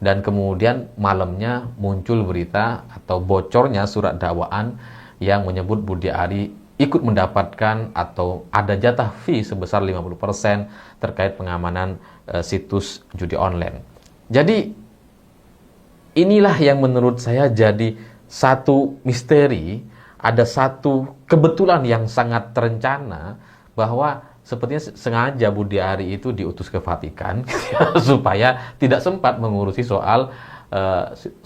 dan kemudian malamnya muncul berita atau bocornya surat dakwaan yang menyebut Budi Ari ikut mendapatkan atau ada jatah fee sebesar 50% terkait pengamanan situs judi online. Jadi inilah yang menurut saya jadi satu misteri, ada satu kebetulan yang sangat terencana bahwa sepertinya sengaja Budi Ari itu diutus ke Vatikan supaya tidak sempat mengurusi soal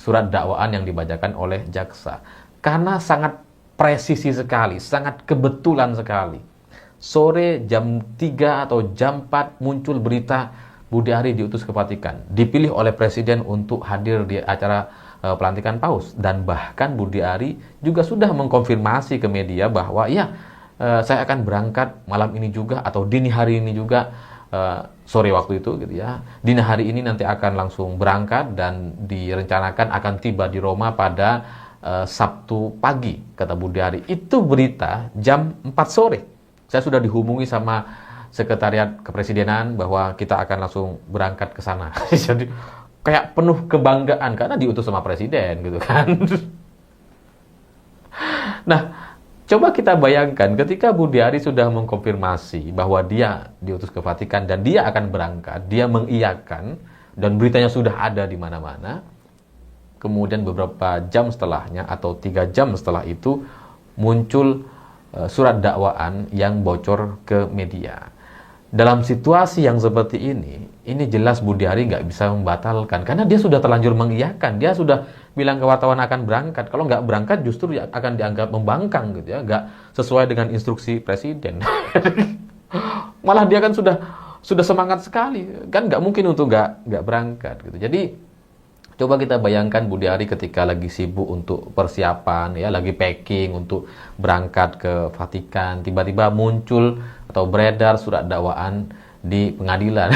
surat dakwaan yang dibacakan oleh jaksa. Karena sangat presisi sekali, sangat kebetulan sekali. Sore jam 3 atau jam 4 muncul berita Budi Ari diutus ke Vatikan, dipilih oleh Presiden untuk hadir di acara pelantikan Paus, dan bahkan Budi Ari juga sudah mengkonfirmasi ke media bahwa ya, saya akan berangkat malam ini juga atau dini hari ini juga, sore waktu itu gitu ya. Dini hari ini nanti akan langsung berangkat dan direncanakan akan tiba di Roma pada Sabtu pagi, kata Budi Ari. Itu berita jam 4 sore. Saya sudah dihubungi sama Sekretariat Kepresidenan bahwa kita akan langsung berangkat ke sana. Jadi kayak penuh kebanggaan karena diutus sama presiden gitu kan. Nah, coba kita bayangkan ketika Budi Ari sudah mengkonfirmasi bahwa dia diutus ke Vatikan dan dia akan berangkat, dia mengiyakan dan beritanya sudah ada di mana-mana. Kemudian beberapa jam setelahnya atau 3 jam setelah itu muncul surat dakwaan yang bocor ke media. Dalam situasi yang seperti ini jelas Budi Ari nggak bisa membatalkan karena dia sudah terlanjur mengiyakan, dia sudah bilang ke wartawan akan berangkat. Kalau nggak berangkat justru akan dianggap membangkang gitu ya, nggak sesuai dengan instruksi presiden. Malah dia kan sudah semangat sekali, kan nggak mungkin untuk nggak berangkat gitu. Jadi coba kita bayangkan Budi Ari ketika lagi sibuk untuk persiapan, ya lagi packing untuk berangkat ke Vatikan, tiba-tiba muncul atau beredar surat dakwaan di pengadilan.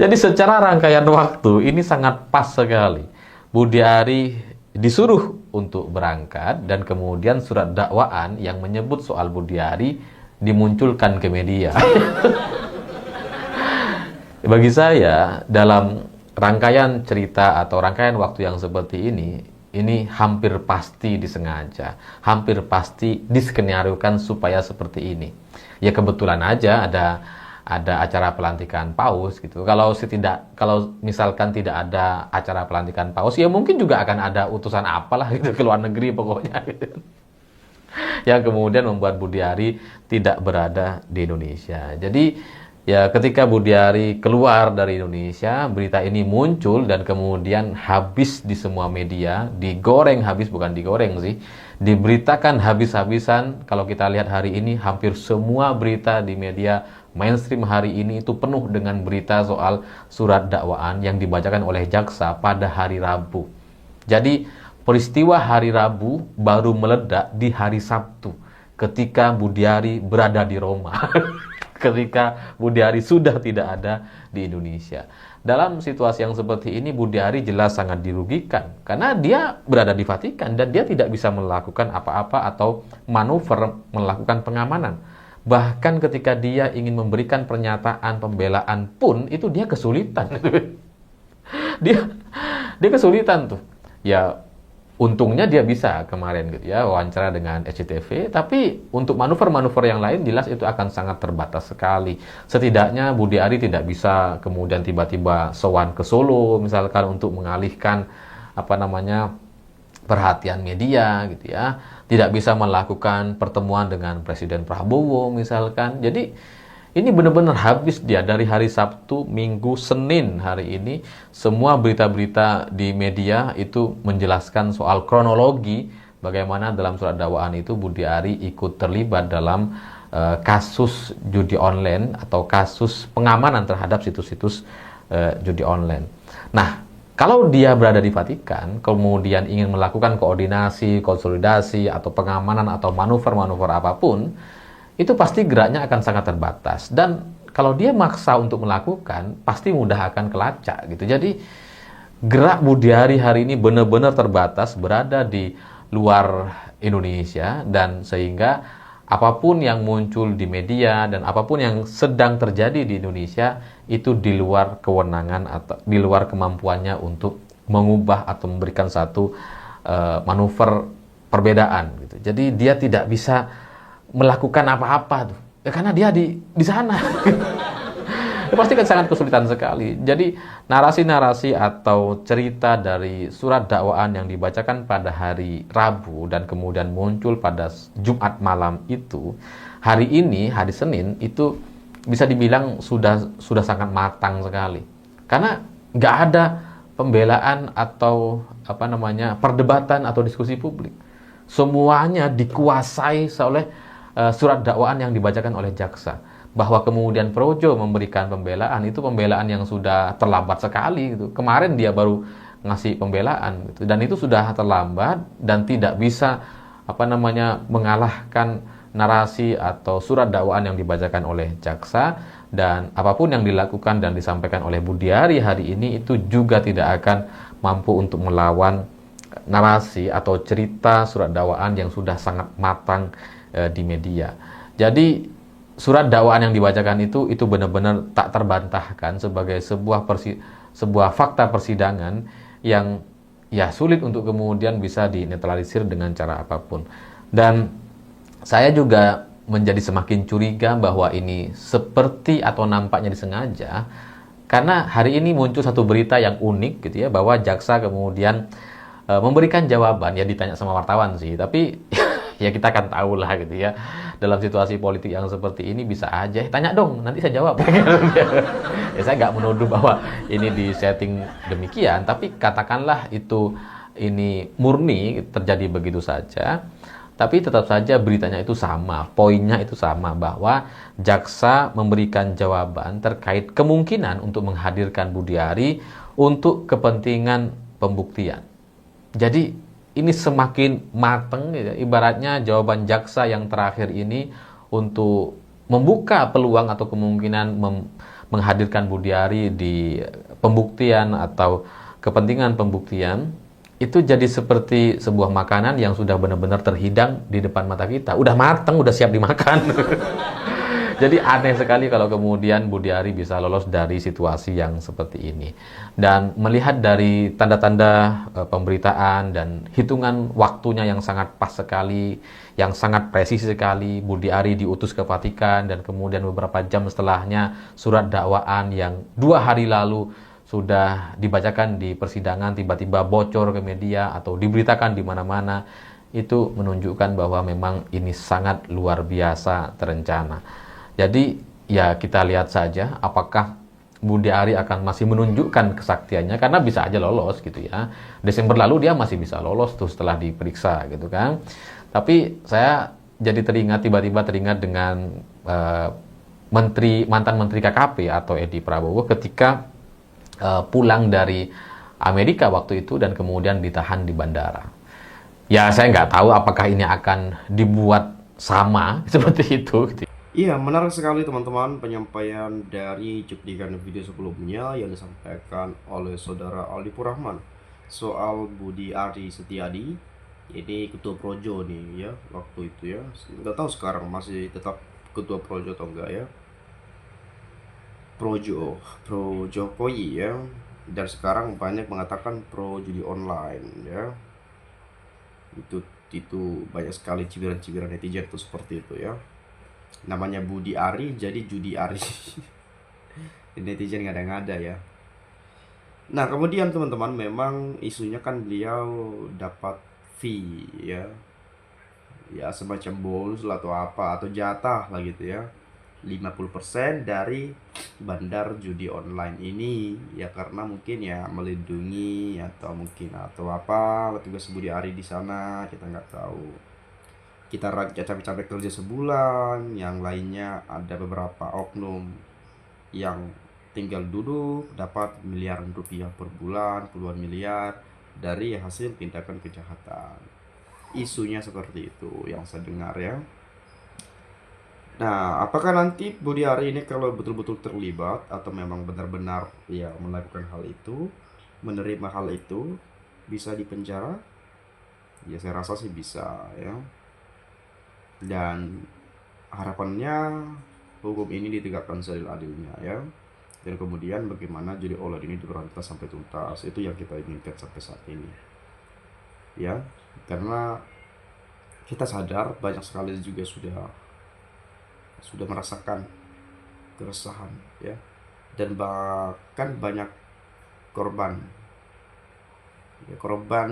Jadi secara rangkaian waktu ini sangat pas sekali. Budi Ari disuruh untuk berangkat dan kemudian surat dakwaan yang menyebut soal Budi Ari dimunculkan ke media. Bagi saya, dalam rangkaian cerita atau rangkaian waktu yang seperti ini hampir pasti disengaja, hampir pasti diskenariokan supaya seperti ini. Ya kebetulan aja ada acara pelantikan Paus gitu. Kalau misalkan tidak ada acara pelantikan Paus, ya mungkin juga akan ada utusan apalah gitu ke luar negeri pokoknya gitu. Yang kemudian membuat Budi Ari tidak berada di Indonesia. Jadi ya ketika Budi Ari keluar dari Indonesia, berita ini muncul dan kemudian habis di semua media, digoreng habis, bukan digoreng sih, diberitakan habis-habisan. Kalau kita lihat hari ini, hampir semua berita di media mainstream hari ini itu penuh dengan berita soal surat dakwaan yang dibacakan oleh jaksa pada hari Rabu. Jadi peristiwa hari Rabu baru meledak di hari Sabtu ketika Budi Ari berada di Roma. Ketika Budi Ari sudah tidak ada di Indonesia. Dalam situasi yang seperti ini, Budi Ari jelas sangat dirugikan karena dia berada di Vatikan dan dia tidak bisa melakukan apa-apa atau manuver melakukan pengamanan. Bahkan ketika dia ingin memberikan pernyataan pembelaan pun itu dia kesulitan. dia kesulitan tuh. Ya untungnya dia bisa kemarin gitu ya wawancara dengan SCTV, tapi untuk manuver-manuver yang lain jelas itu akan sangat terbatas sekali. Setidaknya Budi Ari tidak bisa kemudian tiba-tiba sowan ke Solo misalkan untuk mengalihkan perhatian media gitu ya. Tidak bisa melakukan pertemuan dengan Presiden Prabowo misalkan. Jadi ini benar-benar habis dia dari hari Sabtu, Minggu, Senin hari ini. Semua berita-berita di media itu menjelaskan soal kronologi bagaimana dalam surat dakwaan itu Budi Ari ikut terlibat dalam kasus judi online atau kasus pengamanan terhadap situs-situs judi online. Nah, kalau dia berada di Vatikan, kemudian ingin melakukan koordinasi, konsolidasi, atau pengamanan atau manuver-manuver apapun, itu pasti geraknya akan sangat terbatas. Dan kalau dia maksa untuk melakukan, pasti mudah akan kelacak gitu. Jadi gerak Budi Ari hari ini benar-benar terbatas berada di luar Indonesia dan sehingga apapun yang muncul di media dan apapun yang sedang terjadi di Indonesia itu di luar kewenangan atau di luar kemampuannya untuk mengubah atau memberikan satu manuver perbedaan gitu. Jadi dia tidak bisa melakukan apa-apa tuh. Ya, karena dia di sana. Ya, pasti kan sangat kesulitan sekali. Jadi narasi-narasi atau cerita dari surat dakwaan yang dibacakan pada hari Rabu dan kemudian muncul pada Jumat malam itu, hari ini, hari Senin itu bisa dibilang sudah sangat matang sekali. Karena nggak ada pembelaan atau perdebatan atau diskusi publik. Semuanya dikuasai oleh surat dakwaan yang dibacakan oleh jaksa. Bahwa kemudian Projo memberikan pembelaan, itu pembelaan yang sudah terlambat sekali gitu. Kemarin dia baru ngasih pembelaan gitu. Dan itu sudah terlambat dan tidak bisa mengalahkan narasi atau surat dakwaan yang dibacakan oleh jaksa. Dan apapun yang dilakukan dan disampaikan oleh Budiari hari ini itu juga tidak akan mampu untuk melawan narasi atau cerita surat dakwaan yang sudah sangat matang di media. Jadi surat dakwaan yang dibacakan itu benar-benar tak terbantahkan sebagai sebuah fakta persidangan yang ya sulit untuk kemudian bisa dinetralisir dengan cara apapun. Dan saya juga menjadi semakin curiga bahwa ini seperti atau nampaknya disengaja, karena hari ini muncul satu berita yang unik gitu ya, bahwa jaksa kemudian memberikan jawaban, ya ditanya sama wartawan sih, tapi ya kita akan tahu lah gitu ya, dalam situasi politik yang seperti ini bisa aja tanya dong nanti saya jawab. Ya saya nggak menuduh bahwa ini di setting demikian, tapi katakanlah ini murni terjadi begitu saja, tapi tetap saja beritanya itu sama, poinnya itu sama, bahwa jaksa memberikan jawaban terkait kemungkinan untuk menghadirkan Budiari untuk kepentingan pembuktian. Jadi ini semakin matang, ya. Ibaratnya jawaban jaksa yang terakhir ini untuk membuka peluang atau kemungkinan menghadirkan Budiari di pembuktian atau kepentingan pembuktian, itu jadi seperti sebuah makanan yang sudah benar-benar terhidang di depan mata kita. Udah matang, udah siap dimakan. Jadi aneh sekali kalau kemudian Budiari bisa lolos dari situasi yang seperti ini. Dan melihat dari tanda-tanda pemberitaan dan hitungan waktunya yang sangat pas sekali, yang sangat presisi sekali, Budiari diutus ke Vatikan dan kemudian beberapa jam setelahnya surat dakwaan yang 2 hari lalu sudah dibacakan di persidangan tiba-tiba bocor ke media atau diberitakan di mana-mana, itu menunjukkan bahwa memang ini sangat luar biasa terencana. Jadi ya kita lihat saja apakah Budiari akan masih menunjukkan kesaktiannya, karena bisa aja lolos gitu ya. Desember lalu dia masih bisa lolos tuh setelah diperiksa gitu kan. Tapi saya jadi tiba-tiba teringat dengan mantan menteri KKP atau Edi Prabowo ketika pulang dari Amerika waktu itu dan kemudian ditahan di bandara. Ya saya nggak tahu apakah ini akan dibuat sama seperti itu gitu. Iya, menarik sekali teman-teman penyampaian dari cuplikan video sebelumnya yang disampaikan oleh saudara Aldi Purrahman soal Budi Ari Setiadi. Ini ketua Projo nih ya, waktu itu ya. Nggak tahu sekarang masih tetap ketua Projo atau enggak ya. Pro Jokowi ya. Dan sekarang banyak mengatakan pro judi online ya. Itu banyak sekali cibiran-cibiran netizen itu seperti itu ya. Namanya Budi Ari jadi judi Ari. Netizen ngada-ngada ya. Nah kemudian teman-teman, memang isunya kan beliau dapat fee ya, ya semacam bonus lah atau apa, atau jatah lah gitu ya, 50% dari bandar judi online ini ya, karena mungkin ya melindungi atau mungkin atau apa tugas Budi Ari di sana, kita nggak tahu. Kita capek-capek kerja sebulan, yang lainnya ada beberapa oknum yang tinggal duduk dapat miliaran rupiah per bulan, puluhan miliar dari hasil tindakan kejahatan. Isunya seperti itu yang saya dengar ya. Nah, apakah nanti Budi Ari ini kalau betul-betul terlibat atau memang benar-benar ya melakukan hal itu, menerima hal itu, bisa dipenjara? Ya saya rasa sih bisa ya. Dan harapannya hukum ini ditegakkan seadil-adilnya ya. Dan kemudian bagaimana judi online ini diberantas sampai tuntas, itu yang kita inginkan sampai saat ini ya. Karena kita sadar banyak sekali juga sudah merasakan keresahan ya, dan bahkan banyak korban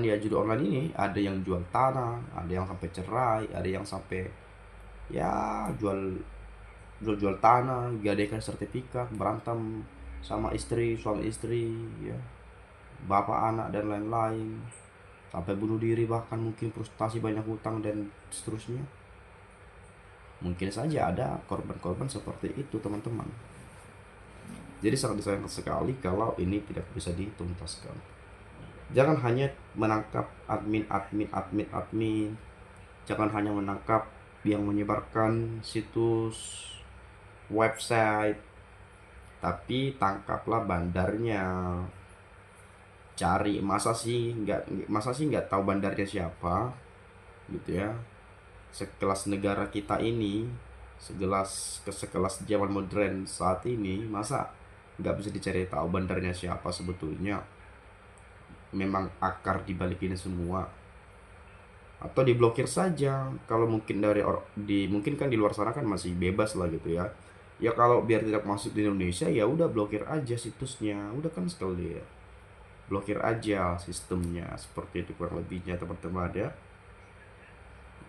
ya judi online ini. Ada yang jual tanah, ada yang sampai cerai, ada yang sampai ya jual tanah, gadaikan sertifikat, berantem sama suami istri ya, bapak anak dan lain-lain, sampai bunuh diri, bahkan mungkin frustasi, banyak hutang dan seterusnya. Mungkin saja ada korban-korban seperti itu teman-teman. Jadi sangat disayangkan sekali kalau ini tidak bisa dituntaskan. Jangan hanya menangkap admin, jangan hanya menangkap yang menyebarkan situs website, tapi tangkaplah bandarnya. Cari, masa sih nggak tahu bandarnya siapa gitu ya. Sekelas negara kita ini, sekelas zaman modern saat ini, masa nggak bisa dicari tahu bandarnya siapa sebetulnya? Memang akar dibalik ini semua, atau diblokir saja. Kalau mungkin mungkin kan di luar sana kan masih bebas lah gitu ya. Ya kalau biar tidak masuk di Indonesia, ya udah blokir aja situsnya, udah kan sekali ya. Blokir aja sistemnya, seperti itu kurang lebihnya teman-teman ya.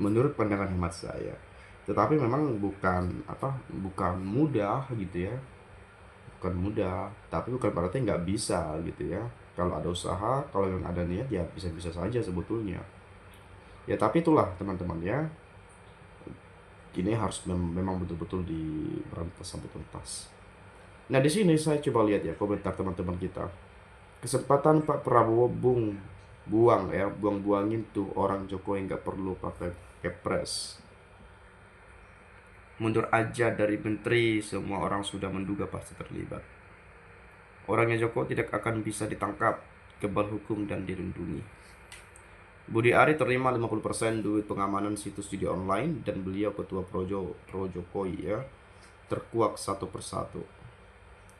Menurut pandangan hemat saya. Tetapi memang bukan mudah gitu ya. Bukan mudah, tapi bukan berarti nggak bisa gitu ya. Kalau ada usaha, kalau yang ada niat ya bisa-bisa saja sebetulnya. Ya tapi itulah teman-teman ya. Ini harus memang betul-betul diberantas sampai tuntas. Nah di sini saya coba lihat ya komentar teman-teman kita. Kesempatan Pak Prabowo buang-buangin tuh orang Jokowi, nggak perlu pakai kepres. Mundur aja dari menteri, semua orang sudah menduga pasti terlibat. Orangnya Jokowi tidak akan bisa ditangkap, kebal hukum dan dilindungi. Budi Ari terima 50% duit pengamanan situs judi online, dan beliau ketua pro Jokowi ya. Terkuak satu persatu.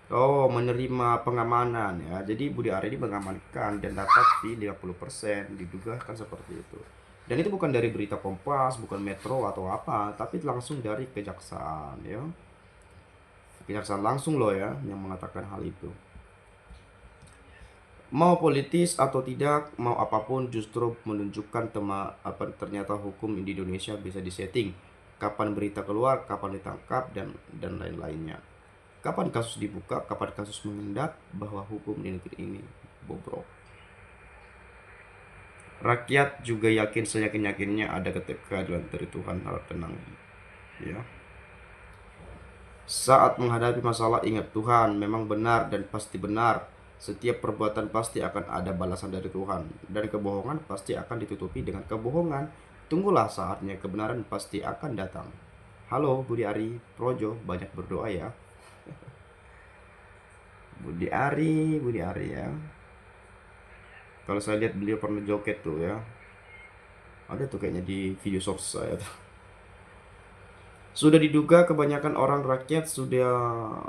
Oh, menerima pengamanan ya. Jadi Budi Ari ini mengamankan dan dapat fee 50%, diduga kan seperti itu. Dan itu bukan dari berita Kompas, bukan Metro atau apa, tapi langsung dari kejaksaan ya. Kejaksaan langsung loh ya yang mengatakan hal itu. Mau politis atau tidak, mau apapun, justru menunjukkan ternyata hukum di Indonesia bisa disetting. Kapan berita keluar, kapan ditangkap, dan lain-lainnya. Kapan kasus dibuka, kapan kasus mengendap, bahwa hukum di negeri ini bobrok. Rakyat juga yakin seyakin-yakinnya ada keadilan dari Tuhan, harap tenang ya. Saat menghadapi masalah, ingat Tuhan memang benar dan pasti benar. Setiap perbuatan pasti akan ada balasan dari Tuhan, dan kebohongan pasti akan ditutupi dengan kebohongan. Tunggulah saatnya, kebenaran pasti akan datang. Halo Budi Ari Projo, banyak berdoa ya. Budi Ari ya. Kalau saya lihat beliau pernah joget tuh ya. Ada tuh kayaknya di video source saya tuh. Sudah diduga kebanyakan orang rakyat seluruh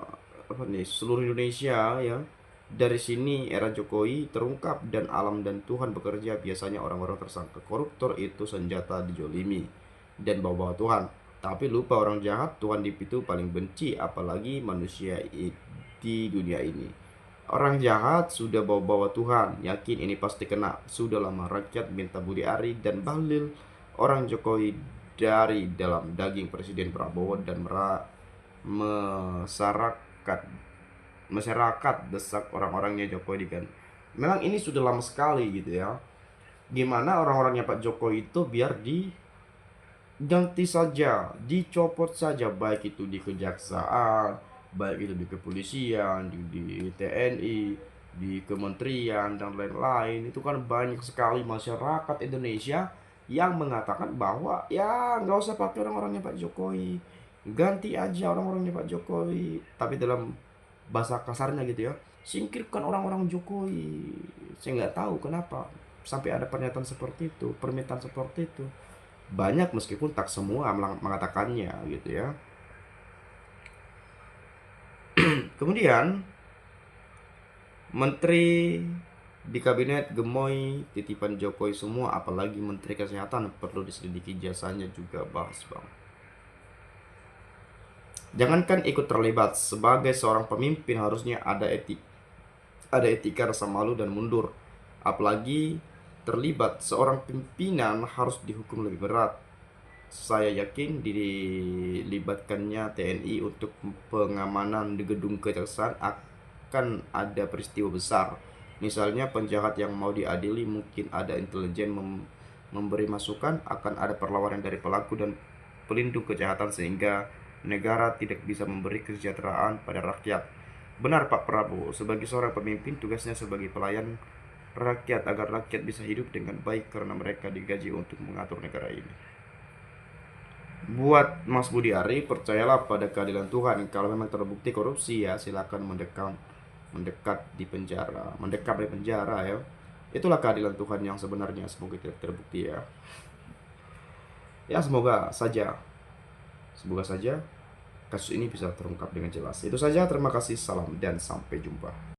Indonesia ya. Dari sini era Jokowi terungkap, dan alam dan Tuhan bekerja. Biasanya orang-orang tersangka koruptor itu senjata dijolimi dan bawa-bawa Tuhan. Tapi lupa orang jahat Tuhan itu paling benci, apalagi manusia di dunia ini. Orang jahat sudah bawa-bawa Tuhan, yakin ini pasti kena. Sudah lama rakyat minta Budi Ari dan Bahlil, orang Jokowi, dari dalam daging Presiden Prabowo, dan masyarakat desak orang-orangnya Jokowi diganti. Memang ini sudah lama sekali gitu ya. Gimana orang-orangnya Pak Jokowi itu biar diganti saja, dicopot saja, baik itu di kejaksaan, baik itu di kepolisian, di TNI, di kementerian dan lain-lain. Itu kan banyak sekali masyarakat Indonesia yang mengatakan bahwa ya nggak usah pakai orang-orangnya Pak Jokowi, ganti aja orang-orangnya Pak Jokowi. Tapi dalam bahasa kasarnya gitu ya, singkirkan orang-orang Jokowi. Saya nggak tahu kenapa sampai ada pernyataan seperti itu, permintaan seperti itu. banyak meskipun tak semua mengatakannya gitu ya. Kemudian menteri di kabinet gemoy titipan Jokowi semua, apalagi menteri kesehatan perlu diselidiki jasanya juga, bahas bang. Jangankan ikut terlibat, sebagai seorang pemimpin harusnya ada etika, rasa malu dan mundur. Apalagi terlibat, seorang pimpinan harus dihukum lebih berat. Saya yakin dilibatkannya TNI untuk pengamanan di gedung kejaksaan akan ada peristiwa besar. Misalnya penjahat yang mau diadili, mungkin ada intelijen memberi masukan, akan ada perlawanan dari pelaku dan pelindung kejahatan sehingga negara tidak bisa memberi kesejahteraan pada rakyat. Benar Pak Prabowo, sebagai seorang pemimpin tugasnya sebagai pelayan rakyat agar rakyat bisa hidup dengan baik karena mereka digaji untuk mengatur negara ini. Buat Mas Budi Ari, percayalah pada keadilan Tuhan. Kalau memang terbukti korupsi ya silakan mendekat di penjara, mendekap di penjara ya. Itulah keadilan Tuhan yang sebenarnya, semoga tidak terbukti ya. Ya semoga saja kasus ini bisa terungkap dengan jelas. Itu saja, terima kasih, salam dan sampai jumpa.